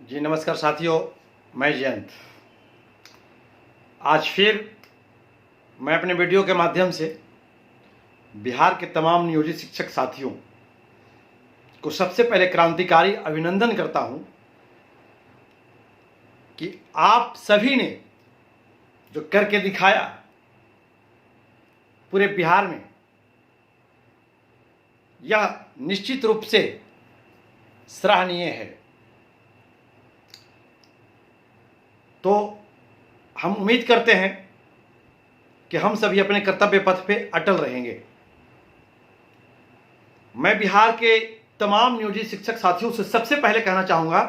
जी नमस्कार साथियों, मैं जयंत। आज फिर मैं अपने वीडियो के माध्यम से बिहार के तमाम नियोजित शिक्षक साथियों को सबसे पहले क्रांतिकारी अभिनंदन करता हूं कि आप सभी ने जो करके दिखाया पूरे बिहार में, यह निश्चित रूप से सराहनीय है। तो हम उम्मीद करते हैं कि हम सभी अपने कर्तव्य पथ पे अटल रहेंगे। मैं बिहार के तमाम नियोजित शिक्षक साथियों से सबसे पहले कहना चाहूंगा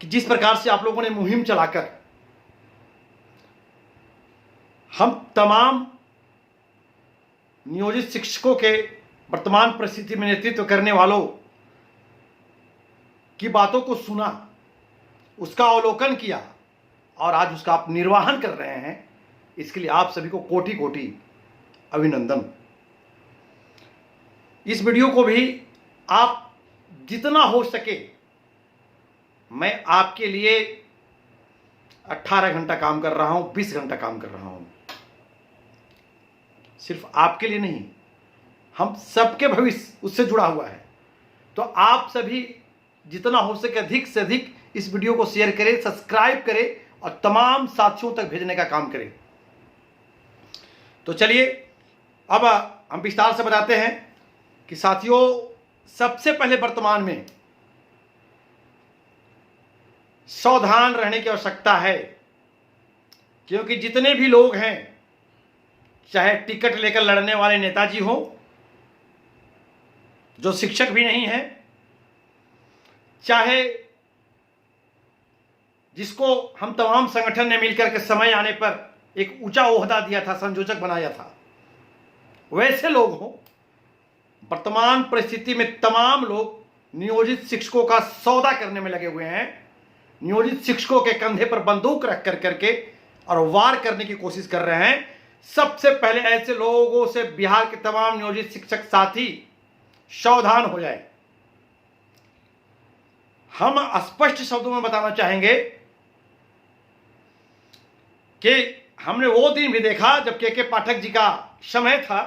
कि जिस प्रकार से आप लोगों ने मुहिम चलाकर हम तमाम नियोजित शिक्षकों के वर्तमान परिस्थिति में नेतृत्व करने वालों की बातों को सुना, उसका अवलोकन किया और आज उसका आप निर्वाहन कर रहे हैं, इसके लिए आप सभी को कोटि कोटि अभिनंदन। इस वीडियो को भी आप जितना हो सके, मैं आपके लिए 18 घंटा काम कर रहा हूं, 20 घंटा काम कर रहा हूं। सिर्फ आपके लिए नहीं, हम सबके भविष्य उससे जुड़ा हुआ है। तो आप सभी जितना हो सके अधिक से अधिक इस वीडियो को शेयर करें, सब्सक्राइब करें और तमाम साथियों तक भेजने का काम करें। तो चलिए अब हम विस्तार से बताते हैं कि साथियों, सबसे पहले वर्तमान में सावधान रहने की आवश्यकता है, क्योंकि जितने भी लोग हैं, चाहे टिकट लेकर लड़ने वाले नेताजी हो, जो शिक्षक भी नहीं है, चाहे जिसको हम तमाम संगठन ने मिलकर के समय आने पर एक ऊंचा ओहदा दिया था, संयोजक बनाया था, वैसे लोग हो, वर्तमान परिस्थिति में तमाम लोग नियोजित शिक्षकों का सौदा करने में लगे हुए हैं। नियोजित शिक्षकों के कंधे पर बंदूक रख कर करके और वार करने की कोशिश कर रहे हैं। सबसे पहले ऐसे लोगों से बिहार के तमाम नियोजित शिक्षक साथी सावधान हो जाए। हम स्पष्ट शब्दों में बताना चाहेंगे कि हमने वो दिन भी देखा जब के पाठक जी का समय था,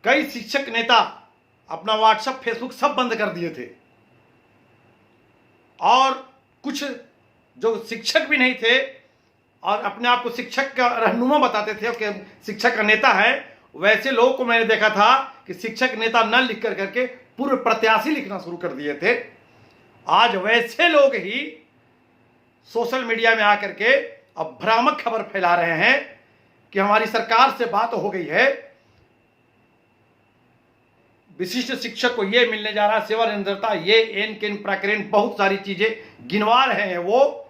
कई शिक्षक नेता अपना व्हाट्सएप, फेसबुक सब बंद कर दिए थे और कुछ जो शिक्षक भी नहीं थे और अपने आप को शिक्षक का रहनुमा बताते थे कि शिक्षक का नेता है, वैसे लोगों को मैंने देखा था कि शिक्षक नेता न लिख कर करके पूर्व प्रत्याशी लिखना शुरू कर दिए थे। आज वैसे लोग ही सोशल मीडिया में आकर के अब भ्रामक खबर फैला रहे हैं कि हमारी सरकार से बात हो गई है, विशिष्ट शिक्षक को ये मिलने जा रहा है, सेवानिरंतरता, ये एन केन प्रकरण, बहुत सारी चीजें गिनवा रहे हैं। वो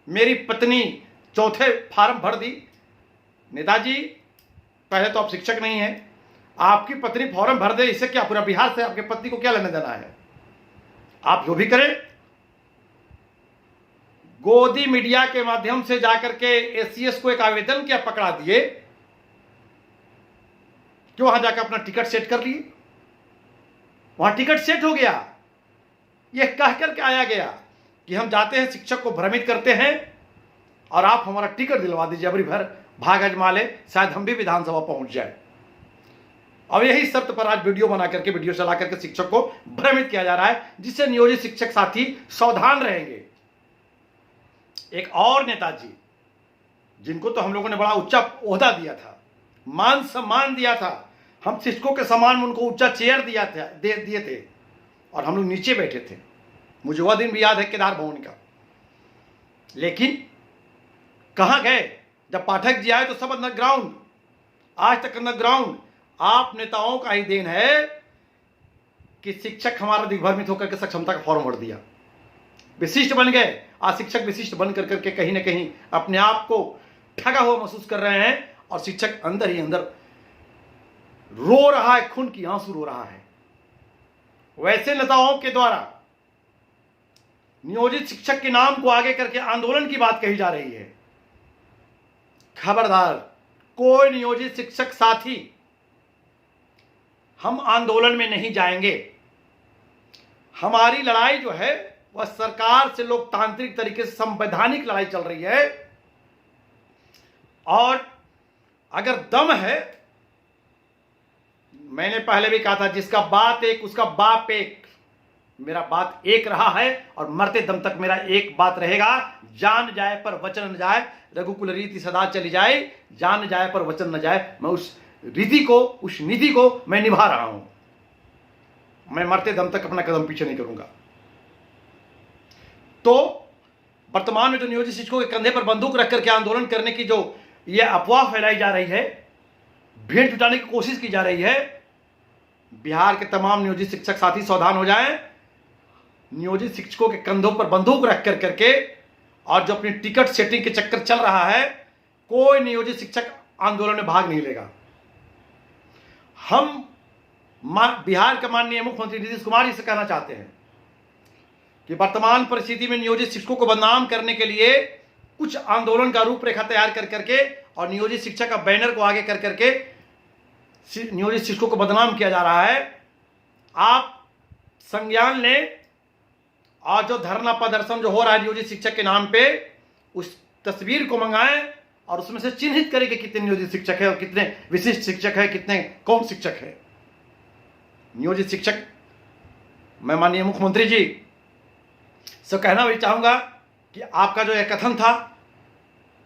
मेरी पत्नी चौथे फार्म भर दी। नेताजी, पहले तो आप शिक्षक नहीं हैं, आपकी पत्नी फॉर्म भर दे, इससे क्या पूरा बिहार से आपके पत्नी को क्या लेना देना है? आप जो भी करें, गोदी मीडिया के माध्यम से जाकर के एससीएस को एक आवेदन क्या पकड़ा दिए कि वहां जाकर अपना टिकट सेट कर लिए। वहां टिकट सेट हो गया, यह कह करके आया गया कि हम जाते हैं, शिक्षक को भ्रमित करते हैं और आप हमारा टिकट दिलवा दीजिए, अबरी भर भाग अजमा ले, शायद हम भी विधानसभा पहुंच जाए। अब यही शर्त पर आज वीडियो बना करके, वीडियो चला करके शिक्षक को भ्रमित किया जा रहा है, जिससे नियोजित शिक्षक साथी सावधान रहेंगे। एक और नेताजी, जिनको तो हम लोगों ने बड़ा ऊंचा ओहदा दिया था, मान सम्मान दिया था, हम शिक्षकों के समान उनको ऊंचा चेयर दिए थे और हम लोग नीचे बैठे थे। मुझे वह दिन भी याद है, केदार भवन का। लेकिन कहां गए? जब पाठक जी आए तो सब अंडरग्राउंड, आज तक अंडरग्राउंड। आप नेताओं का ही देन है कि शिक्षक हमारा दिग्भ्रमित होकर के सक्षमता का फॉर्म भर दिया, विशिष्ट बन गए। आज शिक्षक विशिष्ट बन करके के कहीं ना कहीं अपने आप को ठगा हुआ महसूस कर रहे हैं और शिक्षक अंदर ही अंदर रो रहा है, खून की आंसू रो रहा है। वैसे नेताओं के द्वारा नियोजित शिक्षक के नाम को आगे करके आंदोलन की बात कही जा रही है। खबरदार, कोई नियोजित शिक्षक साथी हम आंदोलन में नहीं जाएंगे। हमारी लड़ाई जो है वह सरकार से लोकतांत्रिक तरीके से संवैधानिक लड़ाई चल रही है। और अगर दम है, मैंने पहले भी कहा था, जिसका बात एक उसका बाप एक। मेरा बात एक रहा है और मरते दम तक मेरा एक बात रहेगा। जान जाए पर वचन न जाए, रघुकुल रीति सदा चली जाए। जान जाए पर वचन न जाए, मैं उस रीति को, उस नीति को मैं निभा रहा हूं। मैं मरते दम तक अपना कदम पीछे नहीं करूंगा। तो वर्तमान में जो नियोजित शिक्षकों के कंधे पर बंदूक रख करके आंदोलन करने की जो ये अफवाह फैलाई जा रही है, भीड़ जुटाने की कोशिश की जा रही है, बिहार के तमाम नियोजित शिक्षक साथी सावधान हो जाएं। नियोजित शिक्षकों के कंधों पर बंदूक रख कर करके और जो अपनी टिकट सेटिंग के चक्कर चल रहा है, कोई नियोजित शिक्षक आंदोलन में भाग नहीं लेगा। हम बिहार के माननीय मुख्यमंत्री नीतीश कुमार जी से कहना चाहते हैं कि वर्तमान परिस्थिति में नियोजित शिक्षकों को बदनाम करने के लिए कुछ आंदोलन का रूपरेखा तैयार कर करके और नियोजित शिक्षक का बैनर को आगे कर करके नियोजित शिक्षकों को बदनाम किया जा रहा है। आप संज्ञान लें और जो धरना प्रदर्शन जो हो रहा है नियोजित शिक्षक के नाम पे, उस तस्वीर को मंगाएं और उसमें से चिन्हित करें कि कितने नियोजित शिक्षक है और कितने विशिष्ट शिक्षक है, कितने कौन शिक्षक है। नियोजित शिक्षक, मैं माननीय मुख्यमंत्री जी से कहना भी चाहूंगा कि आपका जो यह कथन था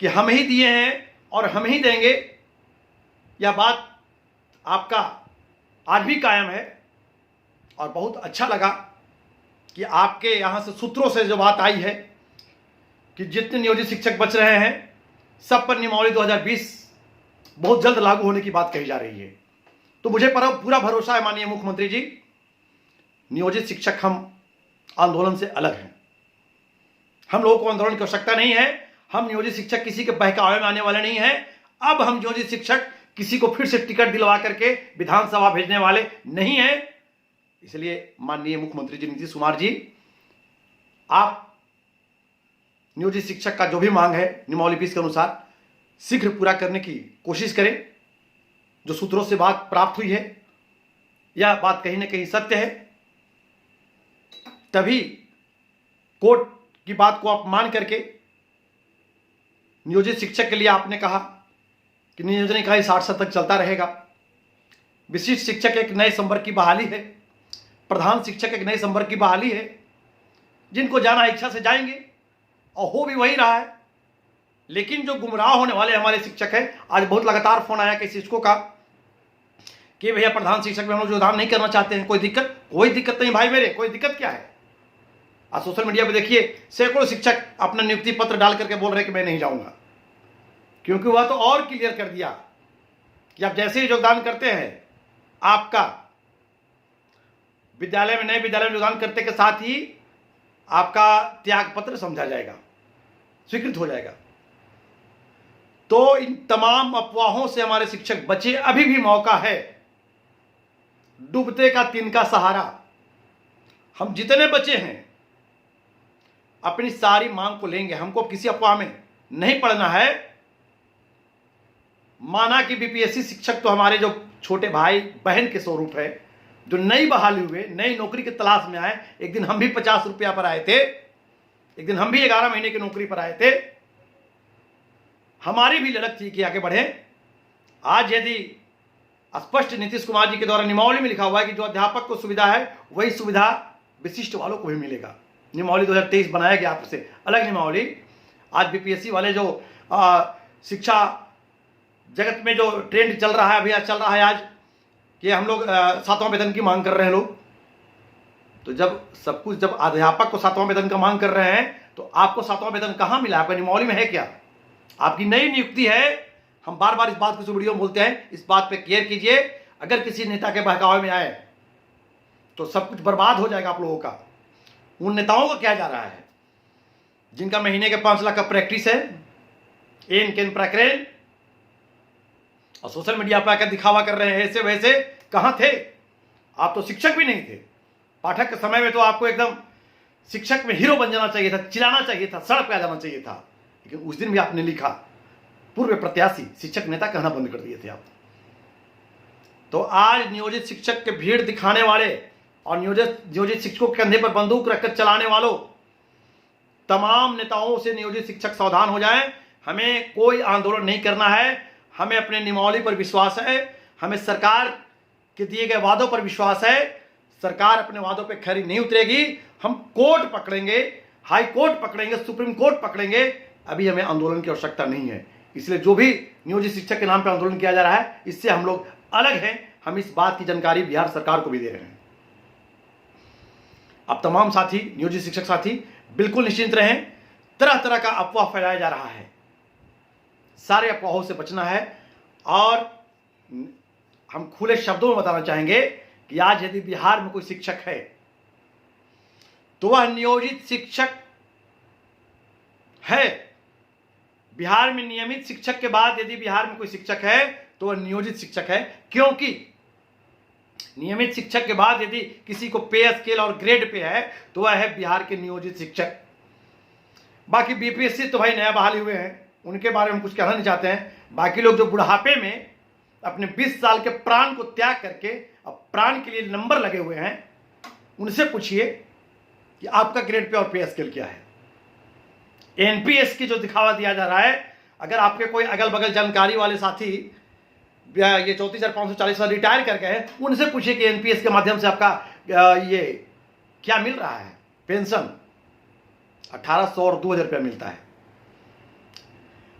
कि हम ही दिए हैं और हम ही देंगे, यह बात आपका आज भी कायम है। और बहुत अच्छा लगा कि आपके यहाँ से सूत्रों से जो बात आई है कि जितने नियोजित शिक्षक बच रहे हैं सब पर नियमावली 2020 बहुत जल्द लागू होने की बात कही जा रही है। तो मुझे पूरा भरोसा है माननीय मुख्यमंत्री जी, नियोजित शिक्षक हम आंदोलन से अलग हैं। हम लोगों को आंदोलन की आवश्यकता नहीं है। हम नियोजित शिक्षक किसी के बहकावे में आने वाले नहीं हैं। अब हम नियोजित शिक्षक किसी को फिर से टिकट दिलवा करके विधानसभा भेजने वाले नहीं हैं। इसलिए माननीय मुख्यमंत्री जी नीतीश कुमार जी, आप नियोजित शिक्षक का जो भी मांग है नियमावली 20 के अनुसार शीघ्र पूरा करने की कोशिश करें। जो सूत्रों से बात प्राप्त हुई है, यह बात कहीं ना कहीं सत्य है। तभी कोर्ट की बात को आप मान करके नियोजित शिक्षक के लिए आपने कहा कि नियोजन इकाई 60 साल तक चलता रहेगा। विशिष्ट शिक्षक एक नए संवर्ग की बहाली है। प्रधान शिक्षक एक नए संवर्ग की बहाली है। जिनको जाना इच्छा से जाएंगे और हो भी वही रहा है। लेकिन जो गुमराह होने वाले हमारे शिक्षक हैं, आज बहुत लगातार फोन आया कई शिक्षकों का कि भैया प्रधान शिक्षक में हम लोग योगदान नहीं करना चाहते हैं। कोई दिक्कत नहीं भाई मेरे, कोई दिक्कत क्या है। आज सोशल मीडिया पे देखिए सैकड़ों शिक्षक अपना नियुक्ति पत्र डाल करके बोल रहे कि मैं नहीं जाऊंगा, क्योंकि वह तो और क्लियर कर दिया कि आप जैसे ही योगदान करते हैं, आपका विद्यालय में, नए विद्यालय में योगदान करते के साथ ही आपका त्याग पत्र समझा जाएगा, स्वीकृत हो जाएगा। तो इन तमाम अफवाहों से हमारे शिक्षक बचे। अभी भी मौका है। डूबते का तिनका सहारा। हम जितने बचे हैं अपनी सारी मांग को लेंगे। हमको किसी अफवाह में नहीं पड़ना है। माना कि बीपीएससी शिक्षक तो हमारे जो छोटे भाई बहन के स्वरूप है, जो नई बहाली हुए, नई नौकरी की तलाश में आए। एक दिन हम भी 50 रुपया पर आए थे, एक दिन हम भी 11 महीने की नौकरी पर आए थे। हमारी भी ललक थी कि आगे बढ़े। आज यदि स्पष्ट नीतीश कुमार जी के द्वारा नियमावली में लिखा हुआ है कि जो अध्यापक को सुविधा है वही सुविधा विशिष्ट वालों को भी मिलेगा। नियमावली 2023 बनाया गया आपसे अलग नियमावली। आज बीपीएससी वाले जो शिक्षा जगत में जो ट्रेंड चल रहा है, अभी चल रहा है आज कि हम लोग 7वां वेतन की मांग कर रहे हैं लोग। तो जब सब कुछ, जब अध्यापक को 7वां वेतन का मांग कर रहे हैं तो आपको 7वां वेतन कहां मिला? आपका नियमावली में है क्या? आपकी नई नियुक्ति है। हम बार बार इस बात को वीडियो में बोलते हैं, इस बात पे केयर कीजिए। अगर किसी नेता के बहकावे में आए तो सब कुछ बर्बाद हो जाएगा आप लोगों का। उन नेताओं को क्या जा रहा है जिनका महीने के 5 लाख का प्रैक्टिस है, एन केन प्रकरण, और सोशल मीडिया पर आकर दिखावा कर रहे हैं ऐसे वैसे। कहां थे आप? तो शिक्षक भी नहीं थे। पाठक के समय में तो आपको एकदम शिक्षक में हीरो बन जाना चाहिए था, चिल्लाना चाहिए था, सड़क पे आ जाना चाहिए था। लेकिन उस दिन भी आपने लिखा पूर्व प्रत्याशी, शिक्षक नेता कहना बंद कर दिए थे आप। तो आज नियोजित शिक्षक के भीड़ दिखाने वाले और नियोजित शिक्षकों के कंधे पर बंदूक रखकर चलाने वालों, तमाम नेताओं से नियोजित शिक्षक सावधान हो जाएं। हमें कोई आंदोलन नहीं करना है, हमें अपने नियमावली पर विश्वास है, हमें सरकार के दिए गए वादों पर विश्वास है। सरकार अपने वादों पर खरी नहीं उतरेगी। हम कोर्ट पकड़ेंगे, हाई कोर्ट पकड़ेंगे, सुप्रीम कोर्ट पकड़ेंगे। अभी हमें आंदोलन की आवश्यकता नहीं है। इसलिए जो भी नियोजित शिक्षक के नाम पर आंदोलन किया जा रहा है, इससे हम लोग अलग हैं। हम इस बात की जानकारी बिहार सरकार को भी दे रहे हैं। अब तमाम साथी, नियोजित शिक्षक साथी, बिल्कुल निश्चिंत रहें। तरह तरह का अफवाह फैलाया जा रहा है, सारे अफवाहों से बचना है। और हम खुले शब्दों में बताना चाहेंगे कि आज यदि बिहार में कोई शिक्षक है तो वह नियोजित शिक्षक है। बिहार में नियमित शिक्षक के बाद यदि बिहार में कोई शिक्षक है तो वह नियोजित शिक्षक है, क्योंकि नियमित शिक्षक के बाद यदि किसी को पे स्केल और ग्रेड पे है तो वह है बिहार के नियोजित शिक्षक। बाकी बीपीएससी तो भाई नया बहाली हुए हैं, उनके बारे में हम कुछ कहना नहीं चाहते हैं। बाकी लोग जो बुढ़ापे में अपने 20 साल के प्राण को त्याग करके अब प्राण के लिए नंबर लगे हुए हैं, उनसे पूछिए कि आपका ग्रेड पे और पे स्केल क्या है। एनपीएस की जो दिखावा दिया जा रहा है, अगर आपके कोई अगल बगल जानकारी वाले साथी ये 34,540 वाले रिटायर कर गए, उनसे पूछिए कि एनपीएस के माध्यम से आपका ये क्या मिल रहा है। पेंशन 1800 और 2000 रुपया मिलता है।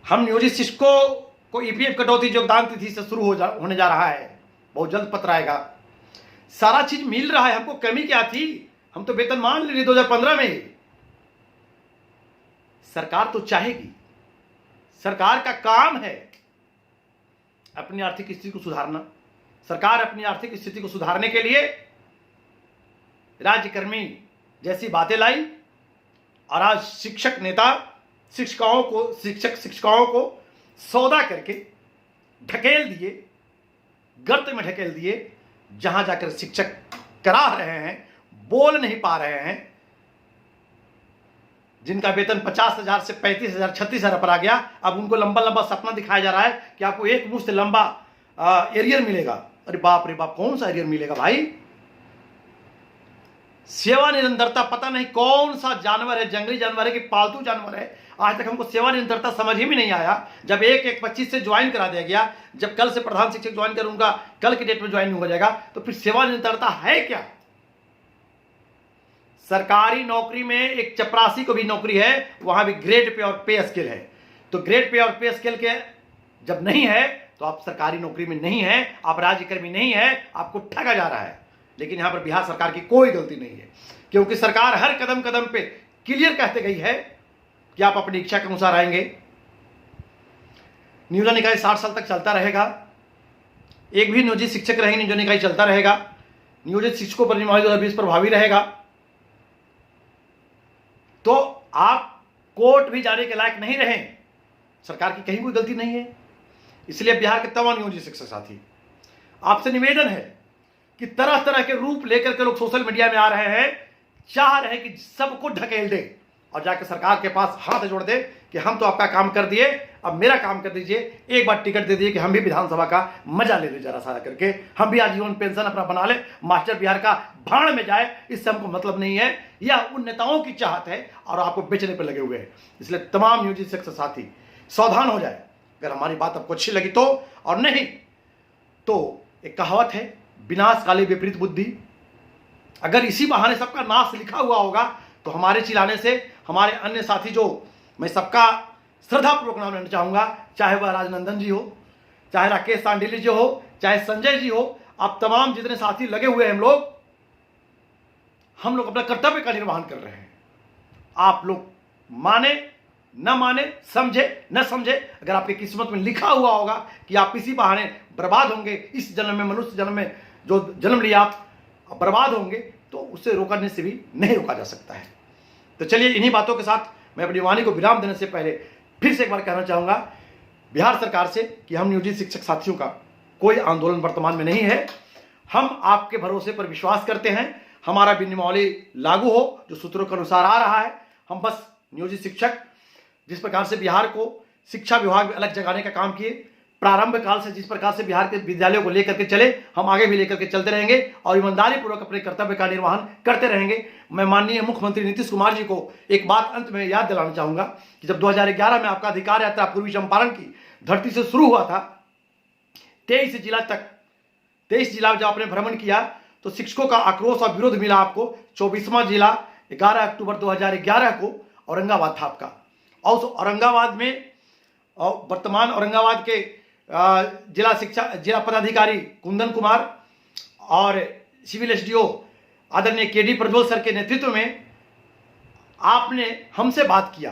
हम नियोजित शिक्षकों को ईपीएफ कटौती योगदान तिथि से शुरू होने जा रहा है, बहुत जल्द पत्र आएगा। सारा चीज मिल रहा है, हमको कमी क्या थी? हम तो वेतन मान लिए 2015 में ही। सरकार तो चाहेगी, सरकार का काम है अपनी आर्थिक स्थिति को सुधारना। सरकार अपनी आर्थिक स्थिति को सुधारने के लिए राज्यकर्मी जैसी बातें लाई, और आज शिक्षक नेता शिक्षिकाओं को सौदा करके ढकेल दिए, गर्त में ढकेल दिए, जहां जाकर शिक्षक कराह रहे हैं, बोल नहीं पा रहे हैं। जिनका वेतन 50,000 से 35,000 36,000 पर आ गया, अब उनको लंबा लंबा सपना दिखाया जा रहा है कि आपको एक मुश्त लंबा एरियर मिलेगा। अरे बाप रे बाप, कौन सा एरियर मिलेगा भाई? सेवा निरंतरता पता नहीं कौन सा जानवर है, जंगली जानवर है कि पालतू जानवर है। आज तक हमको सेवा निरंतरता समझ ही में नहीं आया। जब 1/1/25 से ज्वाइन करा दिया गया, जब कल से प्रधान शिक्षक ज्वाइन करूंगा, कल की डेट में ज्वाइन हो जाएगा, तो फिर सेवा निरंतरता है क्या? सरकारी नौकरी में एक चपरासी को भी नौकरी है, वहां भी ग्रेड पे और पे स्केल है। तो ग्रेड पे और पे स्केल के जब नहीं है तो आप सरकारी नौकरी में नहीं है, आप राज्यकर्मी नहीं है, आपको ठगा जा रहा है। लेकिन यहां पर बिहार सरकार की कोई गलती नहीं है, क्योंकि सरकार हर कदम कदम पे क्लियर कहते गई है कि आप अपनी इच्छा के अनुसार आएंगे। नियोजन इकाई 60 साल तक चलता रहेगा। एक भी नियोजित शिक्षक रहेंगे, नियोजन इकाई चलता रहेगा। नियोजित शिक्षकों पर नियमावली 2020 प्रभावी रहेगा। तो आप कोर्ट भी जाने के लायक नहीं रहे, सरकार की कहीं कोई गलती नहीं है। इसलिए बिहार के तमाम नियोजित शिक्षक साथी, आपसे निवेदन है कि तरह तरह के रूप लेकर के लोग सोशल मीडिया में आ रहे हैं, चाह रहे हैं कि सबको ढकेल दे और जाकर सरकार के पास हाथ जोड़ दे कि हम तो आपका काम कर दिए, अब मेरा काम कर दीजिए, एक बार टिकट दे दिए कि हम भी विधानसभा का मजा ले ले जरा सा करके, हम भी आजीवन पेंशन अपना बना ले, मास्टर बिहार का भाड़ में जाए। इससे हमको मतलब नहीं है, यह उन नेताओं की चाहत है और आपको बेचने पर लगे हुए हैं। इसलिए तमाम नियोजित शिक्षक साथी सावधान हो जाए। अगर हमारी बात आपको अच्छी लगी तो, और नहीं तो एक कहावत है, विनाश काले विपरीत बुद्धि। अगर इसी बहाने सबका नाश लिखा हुआ होगा तो हमारे चिल्लाने से हमारे अन्य साथी, जो मैं सबका श्रद्धापूर्वक नाम लेना चाहूंगा, चाहे वह राजनंदन जी हो, चाहे राकेश सांडिली जी हो, चाहे संजय जी हो, आप तमाम जितने साथी लगे हुए हैं, हम लोग अपना कर्तव्य का निर्वहन कर रहे हैं। आप लोग माने न माने, समझे न समझे, अगर आपकी किस्मत में लिखा हुआ होगा कि आप इसी बहाने बर्बाद होंगे, इस जन्म में, मनुष्य जन्म में जो जन्म लिया आप बर्बाद होंगे, तो उसे रोकने से भी नहीं रोका जा सकता है। तो चलिए, इन्हीं बातों के साथ मैं अपनी वाणी को विराम देने से पहले फिर से एक बार कहना चाहूंगा बिहार सरकार से कि हम नियोजित शिक्षक साथियों का कोई आंदोलन वर्तमान में नहीं है। हम आपके भरोसे पर विश्वास करते हैं। हमारा भी नियमावली लागू हो जो सूत्रों के अनुसार आ रहा है। हम बस नियोजित शिक्षक जिस प्रकार से बिहार को शिक्षा विभाग में अलग जगाने का काम किए, प्रारंभ काल से जिस प्रकार से बिहार के विद्यालयों को लेकर के चले, हम आगे भी लेकर के चलते रहेंगे और ईमानदारी पूर्वक अपने कर्तव्य का निर्वहन करते रहेंगे। मैं माननीय मुख्यमंत्री नीतीश कुमार जी को एक बात अंत में याद दिलाना चाहूंगा कि जब 2011 में आपका अधिकार यात्रा पूर्वी चंपारण की धरती से शुरू हुआ था, 23 जिला जब आपने भ्रमण किया तो शिक्षकों का आक्रोश और विरोध मिला आपको। 24वां जिला 11 अक्टूबर 2011 को औरंगाबाद था आपका, और उस औरंगाबाद में और वर्तमान औरंगाबाद के जिला पदाधिकारी कुंदन कुमार और सिविल एसडीओ आदरणीय केडी प्रज्वल सर के नेतृत्व में आपने हमसे बात किया।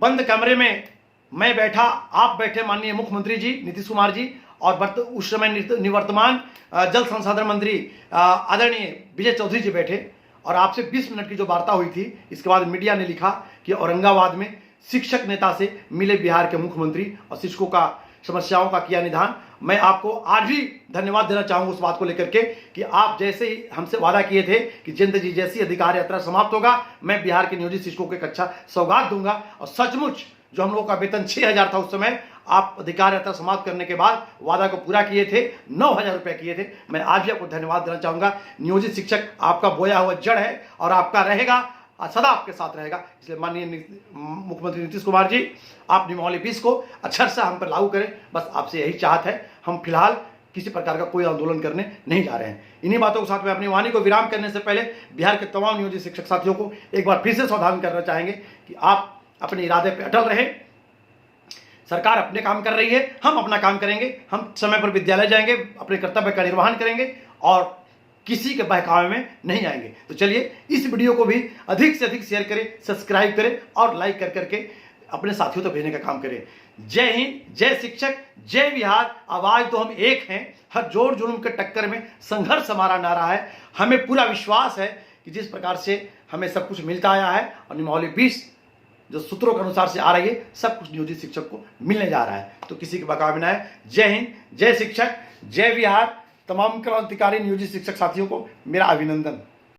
बंद कमरे में मैं बैठा, आप बैठे माननीय मुख्यमंत्री जी नीतीश कुमार जी, और उस समय निवर्तमान जल संसाधन मंत्री आदरणीय विजय चौधरी जी बैठे, और आपसे 20 मिनट की जो वार्ता हुई थी, इसके बाद मीडिया ने लिखा कि औरंगाबाद में शिक्षक नेता से मिले बिहार के मुख्यमंत्री और शिक्षकों का समस्याओं का किया निदान। मैं आपको आज भी धन्यवाद देना चाहूंगा उस बात को लेकर के कि आप जैसे ही हमसे वादा किए थे कि जयंत जी जैसी अधिकार यात्रा समाप्त होगा, मैं बिहार के नियोजित शिक्षकों को एक अच्छा सौगात दूंगा। और सचमुच जो हम लोगों का वेतन 6,000 था उस समय, आप अधिकार यात्रा समाप्त करने के बाद वादा को पूरा किए थे, 9,000 रुपये किए थे। मैं आज भी आपको धन्यवाद देना चाहूंगा। नियोजित शिक्षक आपका बोया हुआ जड़ है और आपका रहेगा, सदा आपके साथ रहेगा। इसलिए माननीय मुख्यमंत्री नीतीश कुमार जी, आप नियमावली 20 को अक्षर से हम पर लागू करें, बस आपसे यही चाहत है। हम फिलहाल किसी प्रकार का कोई आंदोलन करने नहीं जा रहे हैं। इन्हीं बातों के साथ में अपनी वाणी को विराम करने से पहले बिहार के तमाम नियोजित शिक्षक साथियों को एक बार फिर से सावधान करना चाहेंगे कि आप अपने इरादे पर अटल रहें। सरकार अपने काम कर रही है, हम अपना काम करेंगे, हम समय पर विद्यालय जाएंगे, अपने कर्तव्य का निर्वहन करेंगे और किसी के बहकावे में नहीं आएंगे। तो चलिए इस वीडियो को भी अधिक से अधिक शेयर करें, सब्सक्राइब करें और लाइक कर करके अपने साथियों तक भेजने का काम करें। जय हिंद, जय शिक्षक, जय बिहार। आवाज तो हम एक हैं, हर जोर जुल्म के टक्कर में संघर्ष हमारा नारा है। हमें पूरा विश्वास है कि जिस प्रकार से हमें सब कुछ मिलता आया है और नियमावली 20 जो सूत्रों के अनुसार से आ रही है, सब कुछ नियोजित शिक्षक को मिलने जा रहा है, तो किसी के बहकावे में न आए। जय हिंद, जय शिक्षक, जय बिहार। तमाम क्रांतिकारी नियोजित शिक्षक साथियों को मेरा अभिनंदन।